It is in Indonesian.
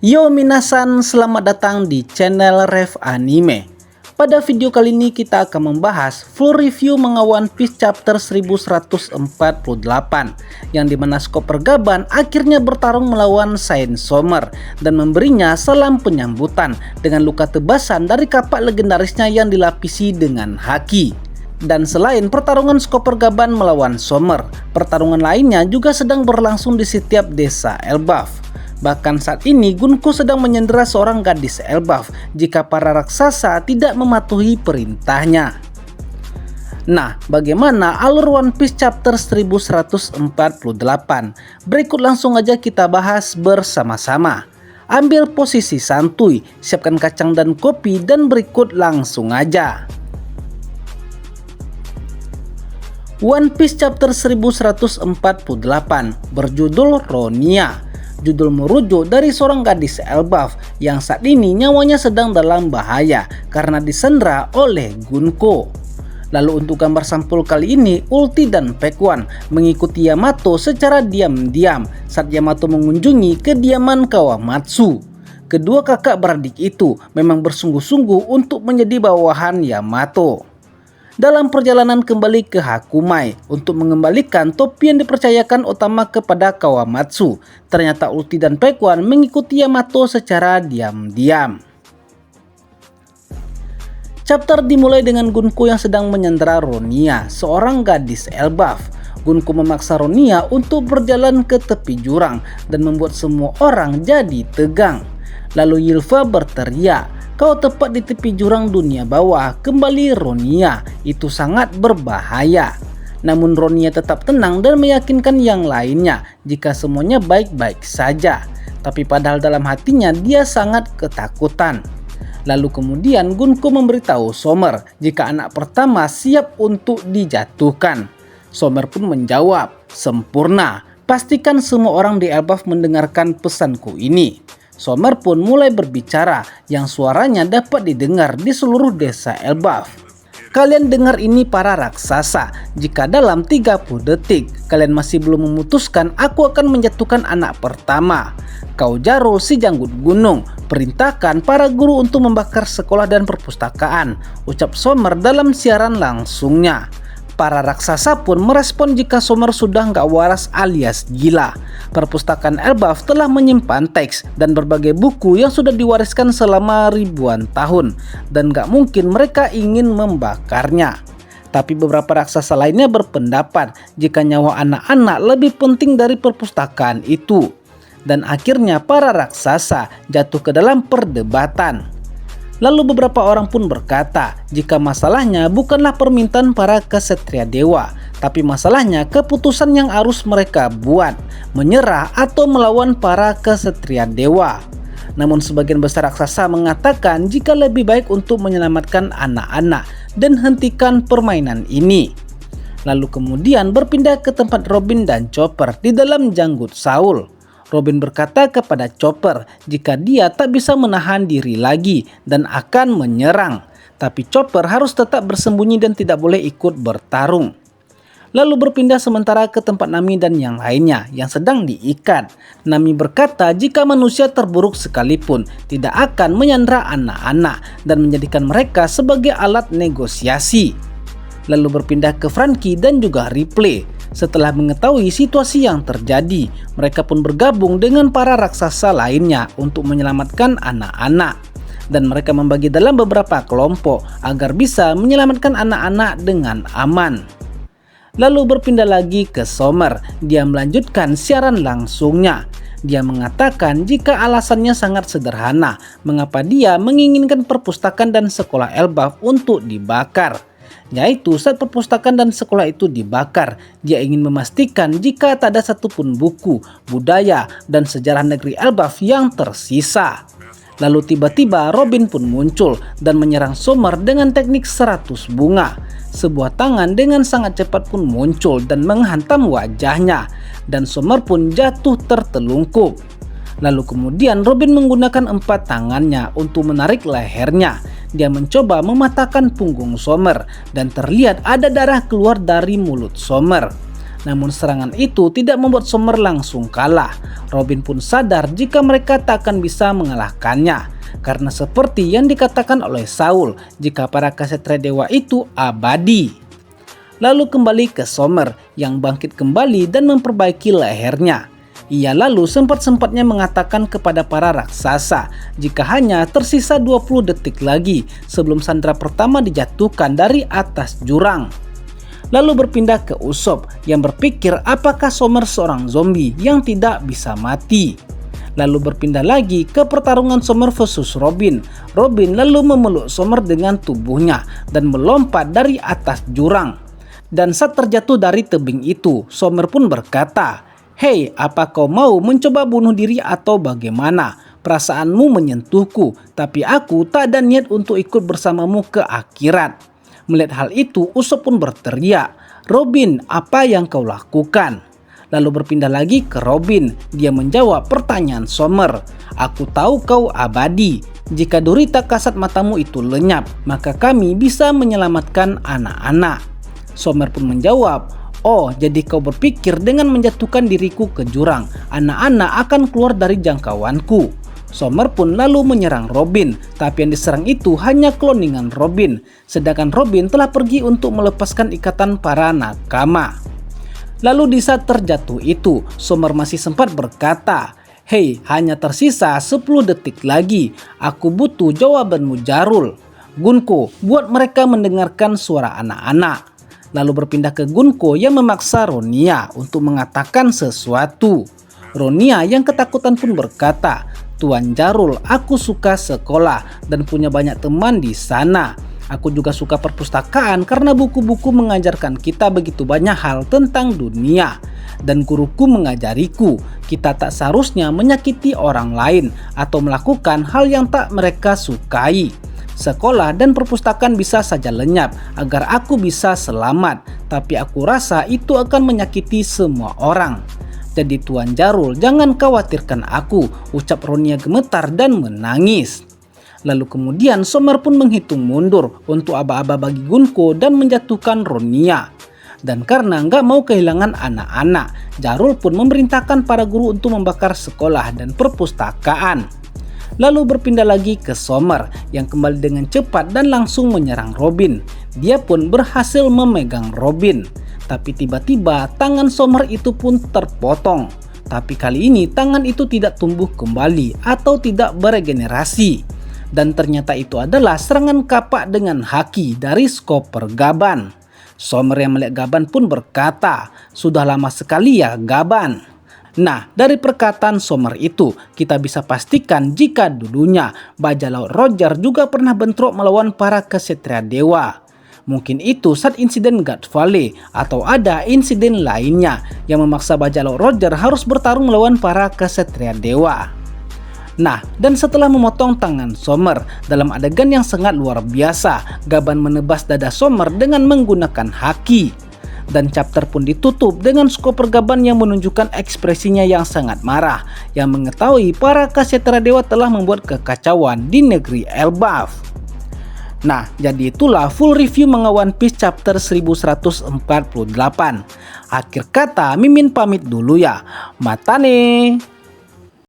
Yo minasan, selamat datang di channel Rev Anime. Pada video kali ini kita akan membahas full review manga One Piece chapter 1148, yang dimana Chopper Gaban akhirnya bertarung melawan Saint Sommer dan memberinya salam penyambutan dengan luka tebasan dari kapak legendarisnya yang dilapisi dengan haki. Dan selain pertarungan Chopper Gaban melawan Sommer, pertarungan lainnya juga sedang berlangsung di setiap desa Elbaf. Bahkan saat ini Gunko sedang menyandera seorang gadis Elbaf jika para raksasa tidak mematuhi perintahnya. Nah, bagaimana alur One Piece chapter 1148? Berikut langsung aja kita bahas bersama-sama. Ambil posisi santuy, siapkan kacang dan kopi, dan berikut langsung aja. One Piece chapter 1148 berjudul Ronia. Judul merujuk dari seorang gadis Elbaf yang saat ini nyawanya sedang dalam bahaya karena disandra oleh Gunko. Lalu untuk gambar sampul kali ini, Ulti dan Pekwan mengikuti Yamato secara diam-diam saat Yamato mengunjungi kediaman Kawamatsu. Kedua kakak beradik itu memang bersungguh-sungguh untuk menjadi bawahan Yamato. Dalam perjalanan kembali ke Hakumai untuk mengembalikan topi yang dipercayakan Otama kepada Kawamatsu, ternyata Ulti dan Pekwan mengikuti Yamato secara diam-diam. Chapter dimulai dengan Gunko yang sedang menyandera Ronia, seorang gadis Elbaf. Gunko memaksa Ronia untuk berjalan ke tepi jurang dan membuat semua orang jadi tegang. Lalu Ylva berteriak, "Kau tepat di tepi jurang dunia bawah, kembali Ronia, itu sangat berbahaya." Namun Ronia tetap tenang dan meyakinkan yang lainnya jika semuanya baik-baik saja. Tapi padahal dalam hatinya dia sangat ketakutan. Lalu kemudian Gunko memberitahu Sommer jika anak pertama siap untuk dijatuhkan. Sommer pun menjawab, "Sempurna, pastikan semua orang di Elbaf mendengarkan pesanku ini." Sommer pun mulai berbicara yang suaranya dapat didengar di seluruh desa Elbaf. "Kalian dengar ini para raksasa, jika dalam 30 detik kalian masih belum memutuskan, aku akan menjatuhkan anak pertama. Kau Jarul si janggut gunung, perintahkan para guru untuk membakar sekolah dan perpustakaan," ucap Sommer dalam siaran langsungnya. Para raksasa pun merespon jika Sommer sudah nggak waras alias gila. Perpustakaan Elbaf telah menyimpan teks dan berbagai buku yang sudah diwariskan selama ribuan tahun, dan nggak mungkin mereka ingin membakarnya. Tapi beberapa raksasa lainnya berpendapat jika nyawa anak-anak lebih penting dari perpustakaan itu. Dan akhirnya para raksasa jatuh ke dalam perdebatan. Lalu beberapa orang pun berkata jika masalahnya bukanlah permintaan para kesatria dewa, tapi masalahnya keputusan yang harus mereka buat, menyerah atau melawan para kesatria dewa. Namun sebagian besar raksasa mengatakan jika lebih baik untuk menyelamatkan anak-anak dan hentikan permainan ini. Lalu kemudian berpindah ke tempat Robin dan Chopper di dalam janggut Saul. Robin berkata kepada Chopper jika dia tak bisa menahan diri lagi dan akan menyerang. Tapi Chopper harus tetap bersembunyi dan tidak boleh ikut bertarung. Lalu berpindah sementara ke tempat Nami dan yang lainnya yang sedang diikat. Nami berkata jika manusia terburuk sekalipun tidak akan menyandra anak-anak dan menjadikan mereka sebagai alat negosiasi. Lalu berpindah ke Franky dan juga Ripley. Setelah mengetahui situasi yang terjadi, mereka pun bergabung dengan para raksasa lainnya untuk menyelamatkan anak-anak. Dan mereka membagi dalam beberapa kelompok agar bisa menyelamatkan anak-anak dengan aman. Lalu berpindah lagi ke Sommer, dia melanjutkan siaran langsungnya. Dia mengatakan jika alasannya sangat sederhana, mengapa dia menginginkan perpustakaan dan sekolah Elbaf untuk dibakar. Yaitu saat perpustakaan dan sekolah itu dibakar, dia ingin memastikan jika tak ada satupun buku, budaya, dan sejarah negeri Elbaf yang tersisa. Lalu tiba-tiba Robin pun muncul dan menyerang Sommer dengan teknik 100 bunga. Sebuah tangan dengan sangat cepat pun muncul dan menghantam wajahnya, dan Sommer pun jatuh tertelungkup. Lalu kemudian Robin menggunakan 4 tangannya untuk menarik lehernya. Dia mencoba mematahkan punggung Sommer dan terlihat ada darah keluar dari mulut Sommer. Namun serangan itu tidak membuat Summer langsung kalah. Robin pun sadar jika mereka tak akan bisa mengalahkannya. Karena seperti yang dikatakan oleh Saul, jika para Ksatria Dewa itu abadi. Lalu kembali ke Summer yang bangkit kembali dan memperbaiki lehernya. Ia lalu sempat-sempatnya mengatakan kepada para raksasa jika hanya tersisa 20 detik lagi sebelum sandera pertama dijatuhkan dari atas jurang. Lalu berpindah ke Usopp yang berpikir apakah Summer seorang zombie yang tidak bisa mati. Lalu berpindah lagi ke pertarungan Summer versus Robin. Robin lalu memeluk Summer dengan tubuhnya dan melompat dari atas jurang. Dan saat terjatuh dari tebing itu, Summer pun berkata, "Hei, apa kau mau mencoba bunuh diri atau bagaimana? Perasaanmu menyentuhku, tapi aku tak ada niat untuk ikut bersamamu ke akhirat." Melihat hal itu, Usopp pun berteriak, "Robin, apa yang kau lakukan?" Lalu berpindah lagi ke Robin. Dia menjawab pertanyaan Summer, "Aku tahu kau abadi. Jika duri tak kasat matamu itu lenyap, maka kami bisa menyelamatkan anak-anak." Summer pun menjawab, "Oh, jadi kau berpikir dengan menjatuhkan diriku ke jurang, anak-anak akan keluar dari jangkauanku." Summer pun lalu menyerang Robin, tapi yang diserang itu hanya kloningan Robin, sedangkan Robin telah pergi untuk melepaskan ikatan para nakama. Lalu di saat terjatuh itu, Summer masih sempat berkata, "Hei, hanya tersisa 10 detik lagi, aku butuh jawabanmu Jarul. Gunko, buat mereka mendengarkan suara anak-anak." Lalu berpindah ke Gunko yang memaksa Ronia untuk mengatakan sesuatu. Ronia yang ketakutan pun berkata, "Tuan Jarul, aku suka sekolah dan punya banyak teman di sana. Aku juga suka perpustakaan karena buku-buku mengajarkan kita begitu banyak hal tentang dunia. Dan guruku mengajariku, kita tak seharusnya menyakiti orang lain atau melakukan hal yang tak mereka sukai. Sekolah dan perpustakaan bisa saja lenyap agar aku bisa selamat, tapi aku rasa itu akan menyakiti semua orang. Jadi Tuan Jarul, jangan khawatirkan aku," ucap Ronia gemetar dan menangis. Lalu kemudian Summer pun menghitung mundur untuk aba-aba bagi Gunko dan menjatuhkan Ronia. Dan karena nggak mau kehilangan anak-anak, Jarul pun memerintahkan para guru untuk membakar sekolah dan perpustakaan. Lalu berpindah lagi ke Summer yang kembali dengan cepat dan langsung menyerang Robin. Dia pun berhasil memegang Robin. Tapi tiba-tiba tangan Summer itu pun terpotong. Tapi kali ini tangan itu tidak tumbuh kembali atau tidak beregenerasi. Dan ternyata itu adalah serangan kapak dengan haki dari Skopper Gaban. Summer yang melihat Gaban pun berkata, "Sudah lama sekali ya Gaban." Nah, dari perkataan Summer itu, kita bisa pastikan jika dulunya bajak laut Roger juga pernah bentrok melawan para Ksatria Dewa. Mungkin itu saat insiden God Valley atau ada insiden lainnya yang memaksa bajak laut Roger harus bertarung melawan para Ksatria Dewa. Nah, dan setelah memotong tangan Summer dalam adegan yang sangat luar biasa, Gaban menebas dada Summer dengan menggunakan haki. Dan chapter pun ditutup dengan Skopper Gaban yang menunjukkan ekspresinya yang sangat marah, yang mengetahui para Ksatria Dewa telah membuat kekacauan di negeri Elbaf. Nah, jadi itulah full review manga One Piece chapter 1148. Akhir kata, Mimin pamit dulu ya. Matane.